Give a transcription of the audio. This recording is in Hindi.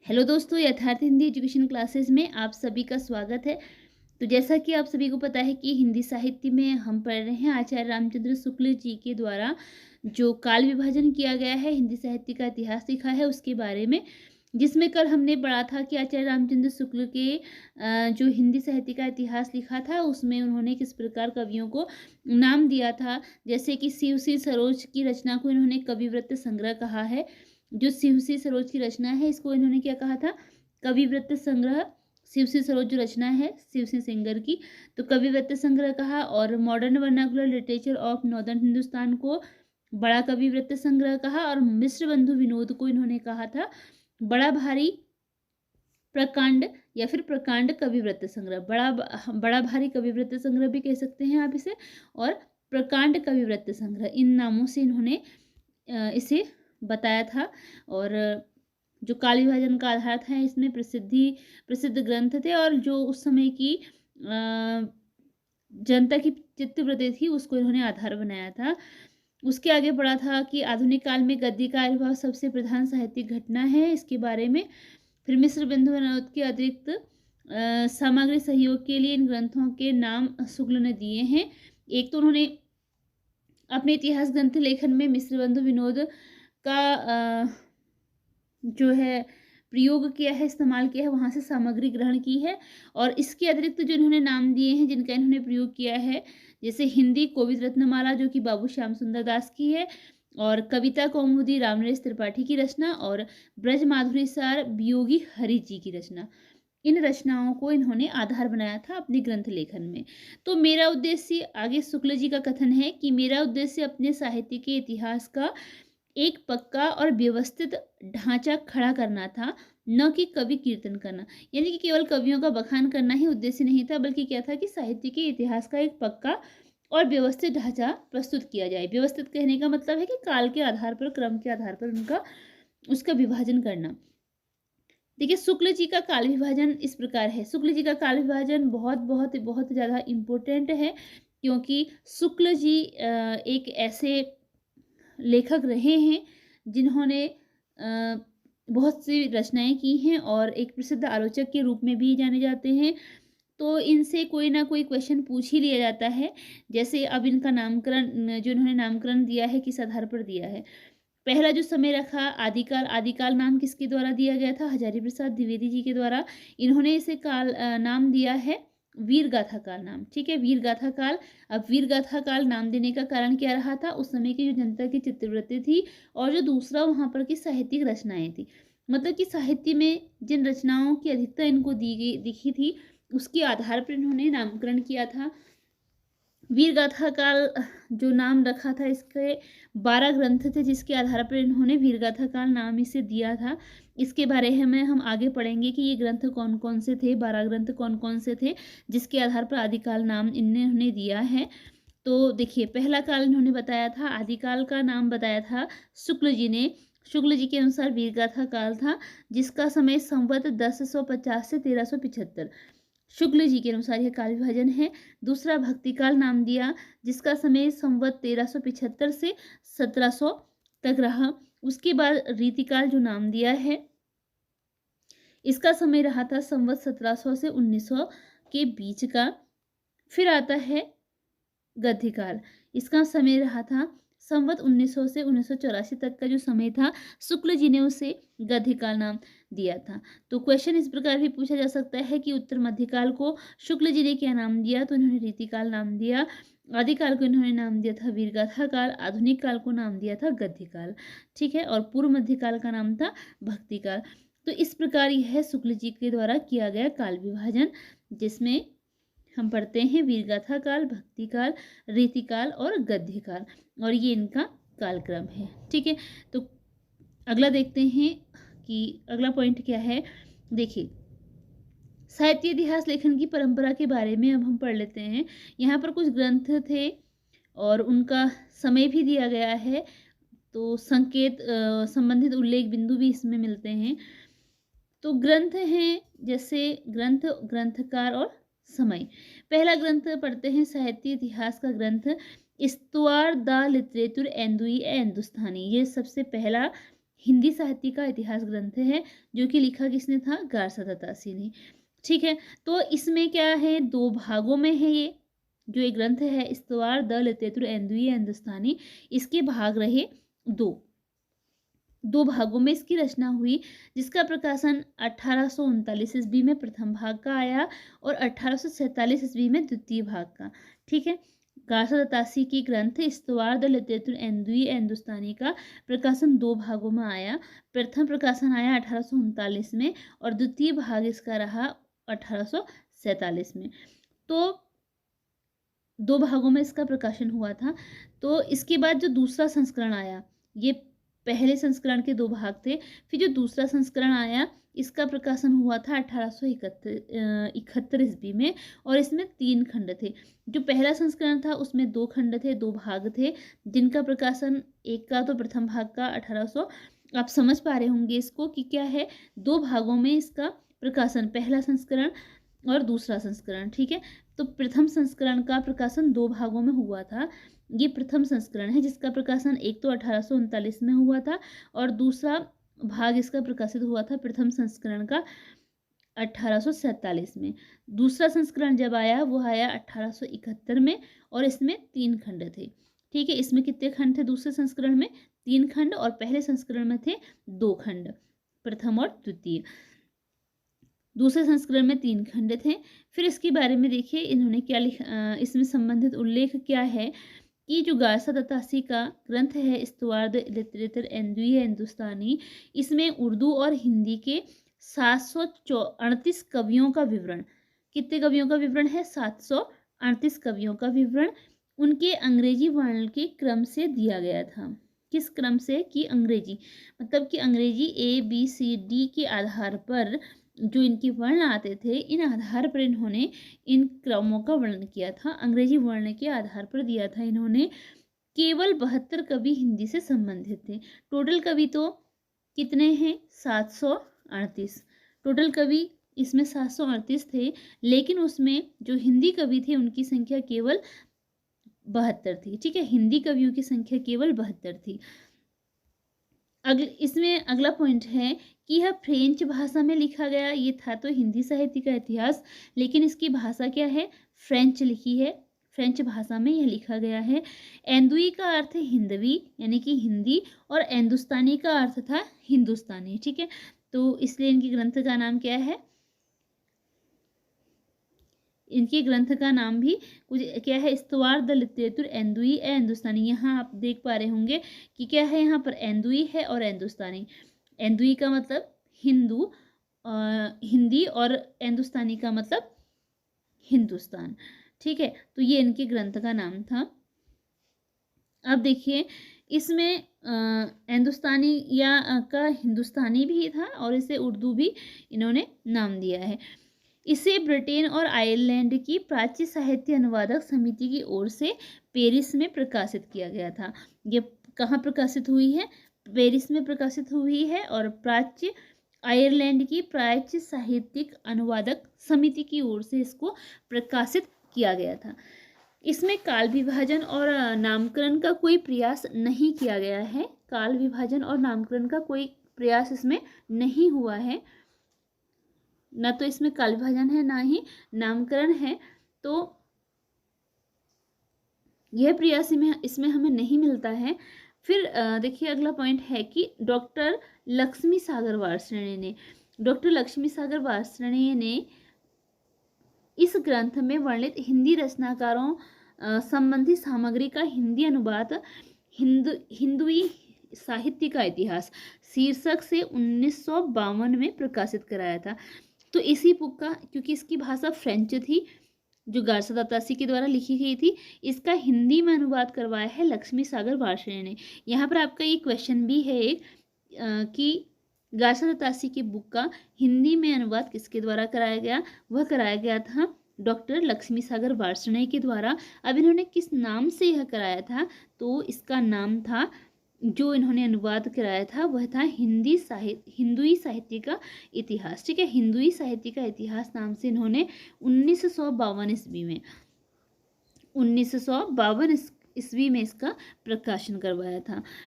हेलो दोस्तों, यथार्थ हिंदी एजुकेशन क्लासेस में आप सभी का स्वागत है। तो जैसा कि आप सभी को पता है कि हिंदी साहित्य में हम पढ़ रहे हैं आचार्य रामचंद्र शुक्ल जी के द्वारा जो काल विभाजन किया गया है, हिंदी साहित्य का इतिहास लिखा है उसके बारे में। जिसमें कल हमने पढ़ा था कि आचार्य रामचंद्र शुक्ल के जो हिंदी साहित्य का इतिहास लिखा था उसमें उन्होंने किस प्रकार कवियों को नाम दिया था। जैसे कि शिव सिंह सरोज की रचना को इन्होंने कविवृत्त संग्रह कहा है। जो शिव सिंह सरोज की रचना है इसको इन्होंने क्या कहा था? कविवृत्त संग्रह। शिव सिंह सरोज जो रचना है शिव सिंह सेंगर की, तो कविवृत्त संग्रह कहा। और modern vernacular literature of northern Hindustan को बड़ा कविवृत्त संग्रह कहा। और मिश्र बंधु विनोद को इन्होंने कहा था बड़ा भारी प्रकांड या फिर प्रकांड कविवृत्त संग्रह। बड़ा भारी कविवृत्त संग्रह भी कह सकते हैं आप इसे, और प्रकांड कविवृत्त संग्रह, इन नामों से इन्होंने इसे बताया था। और जो काल विभाजन का आधार था इसमें प्रसिद्ध ग्रंथ थे, और जो उस समय की जनता की चित्तवृत्ति थी उसको इन्होंने आधार बनाया था। उसके आगे पढ़ा था कि आधुनिक काल में गद्य का आविर्भाव सबसे प्रधान साहित्यिक घटना है, इसके बारे में। फिर मिश्र बिंदु विनोद के अतिरिक्त सामग्री सहयोग के लिए इन ग्रंथों के नाम शुक्ल ने दिए हैं। एक तो उन्होंने अपने इतिहास ग्रंथ लेखन में मिश्र बंधु विनोद का जो है प्रयोग किया है, इस्तेमाल किया है, वहाँ से सामग्री ग्रहण की है। और इसके अतिरिक्त जो इन्होंने नाम दिए हैं जिनका इन्होंने प्रयोग किया है, जैसे हिंदी कोविद रत्नमाला जो कि बाबू श्याम सुंदर दास की है, और कविता कौमुदी रामनरेश त्रिपाठी की रचना, और ब्रज माधुरी सार वियोगी हरि जी की रचना। इन रचनाओं को इन्होंने आधार बनाया था अपने ग्रंथ लेखन में। तो मेरा उद्देश्य, आगे शुक्ल जी का कथन है कि मेरा उद्देश्य अपने साहित्य के इतिहास का एक पक्का और व्यवस्थित ढांचा खड़ा करना था, न कि कवि कीर्तन करना। यानी कि केवल कवियों का बखान करना ही उद्देश्य नहीं था, बल्कि क्या था कि साहित्य के इतिहास का एक पक्का और व्यवस्थित ढांचा प्रस्तुत किया जाए। व्यवस्थित कहने का मतलब है कि काल के आधार पर, क्रम के आधार पर उसका विभाजन करना। देखिए, शुक्ल जी का काल विभाजन इस प्रकार है। शुक्ल जी का काल विभाजन बहुत बहुत बहुत ज़्यादा इम्पोर्टेंट है, क्योंकि शुक्ल जी एक ऐसे लेखक रहे हैं जिन्होंने बहुत सी रचनाएं की हैं और एक प्रसिद्ध आलोचक के रूप में भी जाने जाते हैं। तो इनसे कोई ना कोई क्वेश्चन पूछ ही लिया जाता है। जैसे अब इनका नामकरण, जो इन्होंने नामकरण दिया है, किस आधार पर दिया है। पहला जो समय रखा आदिकाल, आदिकाल नाम किसके द्वारा दिया गया था? हजारी प्रसाद द्विवेदी जी के द्वारा। इन्होंने इसे नाम दिया है वीर गाथा काल नाम। ठीक है, वीर गाथा काल। अब वीर गाथा काल नाम देने का कारण क्या रहा था? उस समय की जो जनता की चित्तवृत्ति थी, और जो दूसरा वहाँ पर की साहित्यिक रचनाएं थी। मतलब कि साहित्य में जिन रचनाओं की अधिकता इनको दिखी थी, उसके आधार पर इन्होंने नामकरण किया था। वीर गाथा काल जो नाम रखा था, इसके 12 ग्रंथ थे जिसके आधार पर इन्होंने वीर गाथा काल नाम इसे दिया था। इसके बारे में हम आगे पढ़ेंगे कि ये ग्रंथ कौन कौन से थे, 12 ग्रंथ कौन कौन से थे जिसके आधार पर आदिकाल नाम इन्होंने दिया है। तो देखिए, पहला काल इन्होंने बताया था, आदिकाल का नाम बताया था शुक्ल जी ने। शुक्ल जी के अनुसार वीर गाथा काल था, जिसका समय संवत 1050 से 1375। शुक्ल जी के अनुसार यह काल विभाजन है। दूसरा भक्तिकाल नाम दिया, जिसका समय संवत 1375 से 1700 तक रहा। उसके बाद रीतिकाल जो नाम दिया है, इसका समय रहा था संवत 1700 से 1900 के बीच का। फिर आता है गद्यकाल, इसका समय रहा था संवत 1900 से 1984 तक का जो समय था, शुक्ल जी ने उसे गद्यकाल नाम दिया था। तो क्वेश्चन इस प्रकार भी पूछा जा सकता है कि उत्तर मध्यकाल को शुक्ल जी ने क्या नाम दिया? तो इन्होंने रीतिकाल नाम दिया। आदिकाल को इन्होंने नाम दिया था वीरगाथा काल। आधुनिक काल को नाम दिया था गद्यकाल। ठीक है, और पूर्व मध्यकाल का नाम था भक्तिकाल। तो इस प्रकार यह शुक्ल जी के द्वारा किया गया काल विभाजन, जिसमें हम पढ़ते हैं वीरगाथा काल, भक्तिकाल, रीतिकाल और गद्यकाल, और ये इनका कालक्रम है। ठीक है, तो अगला देखते हैं कि अगला पॉइंट क्या है। देखिए, साहित्य इतिहास लेखन की परंपरा के बारे में अब हम पढ़ लेते हैं। यहाँ पर कुछ ग्रंथ थे और उनका समय भी दिया गया है, तो संकेत संबंधित उल्लेख बिंदु भी इसमें मिलते हैं। तो ग्रंथ हैं, जैसे ग्रंथ, ग्रंथकार और समय। पहला ग्रंथ पढ़ते हैं, साहित्य इतिहास का ग्रंथ, इस्तवार द लिटरेचर एंदुई ए हिंदुस्तानी। ये सबसे पहला हिंदी साहित्य का इतिहास ग्रंथ है, जो कि लिखा किसने था? गारसा दत्तासी ने। ठीक है, तो इसमें क्या है, 2 भागों में है ये जो एक ग्रंथ है, इस्तवार द लिटरेचर एंदुई हिंदुस्तानी। इसके भाग रहे 2, 2 भागों में इसकी रचना हुई, जिसका प्रकाशन 1839 ईस्वी में प्रथम भाग का आया और 1847 ईस्वी में द्वितीय भाग का। ठीक है, गारसा दत्तासी की ग्रंथ इस्तवार द लिटरेचर एंदुई हिंदुस्तानी का प्रकाशन 2 भागों में आया। प्रथम प्रकाशन आया 1839 में और द्वितीय भाग इसका रहा 1847 में। तो 2 भागों में इसका प्रकाशन हुआ था। तो इसके बाद जो दूसरा संस्करण आया, ये पहले संस्करण के 2 भाग थे। फिर जो दूसरा संस्करण आया, इसका प्रकाशन हुआ था 1871 ईस्वी में और इसमें 3 खंड थे। जो पहला संस्करण था उसमें 2 खंड थे, 2 भाग थे, जिनका प्रकाशन एक का तो प्रथम भाग का 1800, आप समझ पा रहे होंगे इसको कि क्या है, 2 भागों में इसका प्रकाशन, पहला संस्करण और दूसरा संस्करण। ठीक है, तो प्रथम संस्करण का प्रकाशन 2 भागों में हुआ था। ये प्रथम संस्करण है जिसका प्रकाशन एक तो 1839 में हुआ था और दूसरा भाग इसका प्रकाशित हुआ था प्रथम संस्करण का 1847 में। दूसरा संस्करण जब आया वो आया 1871 में और इसमें 3 खंड थे। ठीक है, इसमें कितने खंड थे दूसरे संस्करण में? 3 खंड, और पहले संस्करण में थे 2 खंड, प्रथम और द्वितीय। दूसरे संस्करण में 3 खंड थे। फिर इसके बारे में देखिए इन्होंने क्या लिखा, इसमें संबंधित उल्लेख क्या है कि जो गारसा दत्तासी का ग्रंथ है इस्तवार द लिटरेचर एंदुई हिंदुस्तानी, इसमें उर्दू और हिंदी के 738 कवियों का विवरण, कितने कवियों का विवरण है? 738 कवियों का विवरण उनके अंग्रेजी वर्ण के क्रम से दिया गया था। किस क्रम से? कि अंग्रेजी, मतलब कि अंग्रेजी ABCD के आधार पर जो इनके वर्ण आते थे, इन आधार पर इन्होंने इन क्रमों का वर्णन किया था। अंग्रेजी वर्ण के आधार पर दिया था इन्होंने। केवल 72 कवि हिंदी से संबंधित थे। टोटल कवि तो कितने हैं? 738। टोटल कवि इसमें 738 थे, लेकिन उसमें जो हिंदी कवि थे उनकी संख्या केवल 72 थी। ठीक है, हिंदी कवियों की संख्या केवल 72 थी। इसमें अगला पॉइंट है कि यह फ्रेंच भाषा में लिखा गया। ये था तो हिंदी साहित्य का इतिहास, लेकिन इसकी भाषा क्या है? फ्रेंच लिखी है, फ्रेंच भाषा में यह लिखा गया है। एंदुई का अर्थ है हिंदवी, यानी कि हिंदी, और हिंदुस्तानी का अर्थ था हिंदुस्तानी। ठीक है, तो इसलिए इनके ग्रंथ का नाम क्या है? इनके ग्रंथ का नाम भी कुछ क्या है? इस्तवार द लिटरेचर एंदुई ए हिंदुस्तानी। यहाँ आप देख पा रहे होंगे कि क्या है, यहाँ पर एंदुई है और हिंदुस्तानी। एंदुई का मतलब हिंदू, हिंदी, और हिंदुस्तानी का मतलब हिंदुस्तान। ठीक है, तो ये इनके ग्रंथ का नाम था। अब देखिए इसमें हिंदुस्तानी का हिंदुस्तानी भी था और इसे उर्दू भी इन्होंने नाम दिया है। इसे ब्रिटेन और आयरलैंड की प्राच्य साहित्य अनुवादक समिति की ओर से पेरिस में प्रकाशित किया गया था। ये कहाँ प्रकाशित हुई है? पेरिस में प्रकाशित हुई है, और प्राच्य आयरलैंड की प्राच्य साहित्यिक अनुवादक समिति की ओर से इसको प्रकाशित किया गया था। इसमें काल विभाजन और नामकरण का कोई प्रयास नहीं किया गया है। काल विभाजन और नामकरण का कोई प्रयास इसमें नहीं हुआ है। ना तो इसमें काल विभाजन है, ना ही नामकरण है। तो यह प्रयास इसमें हमें नहीं मिलता है। फिर देखिए अगला पॉइंट है कि डॉक्टर लक्ष्मी सागर वार्ष्णेय ने इस ग्रंथ में वर्णित हिंदी रचनाकारों संबंधी सामग्री का हिंदी अनुवाद हिंदुई साहित्य का इतिहास शीर्षक से 1952 में प्रकाशित कराया था। तो इसी बुक का, क्योंकि इसकी भाषा फ्रेंच थी जो गारसा दत्तासी के द्वारा लिखी गई थी, इसका हिंदी में अनुवाद करवाया है लक्ष्मी सागर वार्ष्णेय ने। यहाँ पर आपका ये क्वेश्चन भी है एक कि गारसा दत्तासी की बुक का हिंदी में अनुवाद किसके द्वारा कराया गया? वह कराया गया था डॉक्टर लक्ष्मी सागर वार्ष्णेय के द्वारा। अब इन्होंने किस नाम से यह कराया था? तो इसका नाम था, जो इन्होंने अनुवाद कराया था वह था हिंदुई साहित्य का इतिहास। ठीक है, हिंदुई साहित्य का इतिहास नाम से इन्होंने 1952 ईस्वी में इसका प्रकाशन करवाया था।